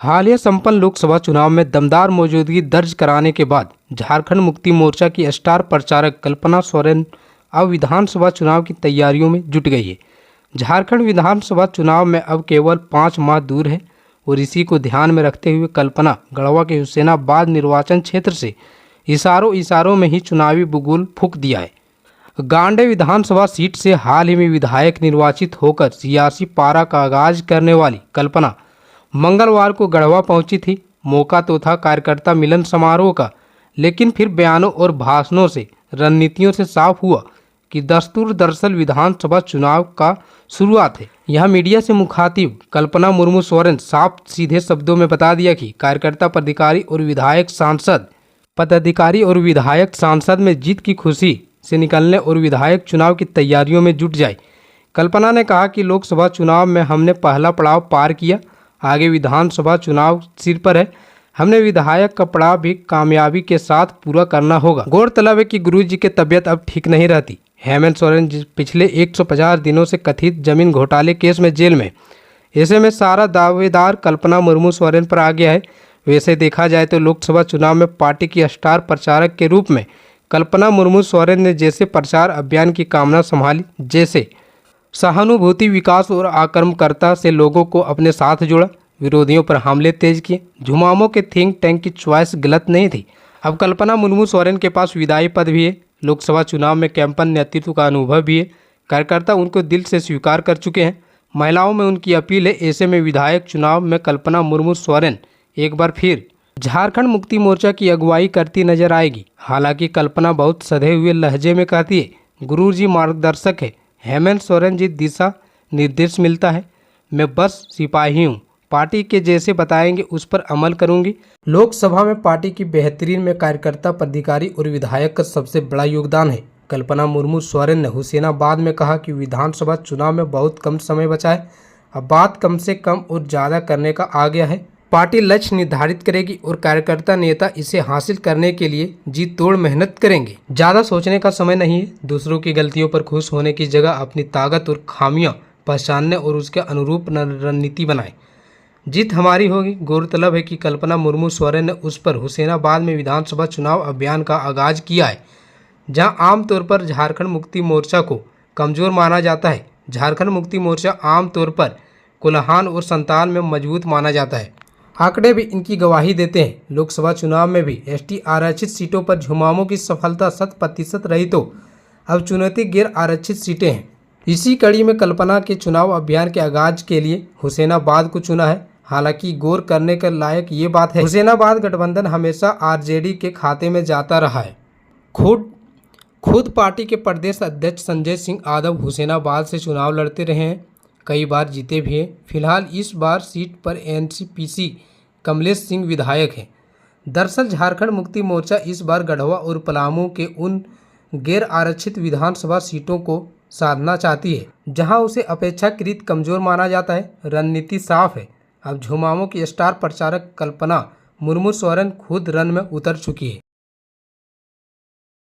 हालिया संपन्न लोकसभा चुनाव में दमदार मौजूदगी दर्ज कराने के बाद झारखंड मुक्ति मोर्चा की स्टार प्रचारक कल्पना सोरेन अब विधानसभा चुनाव की तैयारियों में जुट गई है। झारखंड विधानसभा चुनाव में अब केवल 5 माह दूर है और इसी को ध्यान में रखते हुए कल्पना गढ़वा के हुसैनाबाद निर्वाचन क्षेत्र से इशारों में ही चुनावी बुगुल फूंक दिया है। गांडे विधानसभा सीट से हाल ही में विधायक निर्वाचित होकर सियासी पारा का आगाज करने वाली कल्पना मंगलवार को गढ़वा पहुंची थी। मौका तो था कार्यकर्ता मिलन समारोह का, लेकिन फिर बयानों और भाषणों से रणनीतियों से साफ हुआ कि दस्तूर दरअसल विधानसभा चुनाव का शुरुआत है। यह मीडिया से मुखातिब कल्पना मुर्मू सोरेन साफ सीधे शब्दों में बता दिया कि कार्यकर्ता पदाधिकारी और विधायक सांसद में जीत की खुशी से निकलने और विधायक चुनाव की तैयारियों में जुट जाए। कल्पना ने कहा कि लोकसभा चुनाव में हमने पहला पड़ाव पार किया, आगे विधानसभा चुनाव सिर पर है। हमने विधायक का पड़ाव भी कामयाबी के साथ पूरा करना होगा। गौरतलब है कि गुरुजी की तबीयत अब ठीक नहीं रहती। हेमंत सोरेन पिछले 150 दिनों से कथित जमीन घोटाले केस में जेल में, ऐसे में सारा दावेदार कल्पना मुर्मू सोरेन पर आ गया है। वैसे देखा जाए तो लोकसभा चुनाव में पार्टी की स्टार प्रचारक के रूप में कल्पना मुर्मू सोरेन ने जैसे प्रचार अभियान की कामना संभाली, जैसे सहानुभूति, विकास और आक्रमकर्ता से लोगों को अपने साथ जोड़ा, विरोधियों पर हमले तेज किए। झुमामों के थिंक टैंक की चॉइस गलत नहीं थी। अब कल्पना मुर्मू सोरेन के पास विधायी पद भी है, लोकसभा चुनाव में कैंपन नेतृत्व का अनुभव भी है। कार्यकर्ता उनको दिल से स्वीकार कर चुके हैं। महिलाओं में उनकी अपील है। ऐसे में विधायक चुनाव में कल्पना मुर्मू सोरेन एक बार फिर झारखंड मुक्ति मोर्चा की अगुवाई करती नजर आएगी। हालांकि कल्पना बहुत सधे हुए लहजे में कहती है, गुरुजी मार्गदर्शक है, हेमंत सोरेन जी दिशा निर्देश मिलता है, मैं बस सिपाही हूँ, पार्टी के जैसे बताएंगे उस पर अमल करूंगी। लोकसभा में पार्टी की बेहतरीन में कार्यकर्ता, पदाधिकारी और विधायक का सबसे बड़ा योगदान है। कल्पना मुर्मू सोरेन ने हुसैनाबाद में कहा कि विधानसभा चुनाव में बहुत कम समय बचा है, अब बात कम से कम और ज़्यादा करने का आ गया है। पार्टी लक्ष्य निर्धारित करेगी और कार्यकर्ता नेता इसे हासिल करने के लिए जी तोड़ मेहनत करेंगे। ज़्यादा सोचने का समय नहीं है। दूसरों की गलतियों पर खुश होने की जगह अपनी ताकत और खामियां पहचानने और उसके अनुरूप रणनीति बनाएं। जीत हमारी होगी। गौरतलब है कि कल्पना मुर्मू सोरेन ने उस पर हुसैनाबाद में विधानसभा चुनाव अभियान का आगाज किया है, जहां आमतौर पर झारखंड मुक्ति मोर्चा को कमजोर माना जाता है। झारखंड मुक्ति मोर्चा आमतौर पर कोल्हान और संताल में मजबूत माना जाता है। आंकड़े भी इनकी गवाही देते हैं। लोकसभा चुनाव में भी एसटी आरक्षित सीटों पर झुमामों की सफलता 100% रही, तो अब चुनौती गैर आरक्षित सीटें हैं। इसी कड़ी में कल्पना के चुनाव अभियान के आगाज के लिए हुसैनाबाद को चुना है। हालांकि गौर करने के लायक ये बात है, हुसैनाबाद गठबंधन हमेशा आरजेडी के खाते में जाता रहा है। खुद पार्टी के प्रदेश अध्यक्ष संजय सिंह यादव हुसैनाबाद से चुनाव लड़ते रहे हैं, कई बार जीते भी हैं। फिलहाल इस बार सीट पर एनसीपीसी कमलेश सिंह विधायक हैं। दरअसल झारखंड मुक्ति मोर्चा इस बार गढ़वा और पलामू के उन गैर आरक्षित विधानसभा सीटों को साधना चाहती है जहां उसे अपेक्षाकृत कमजोर माना जाता है। रणनीति साफ है। अब झुमामों की स्टार प्रचारक कल्पना मुर्मू सोरेन खुद रन में उतर चुकी है।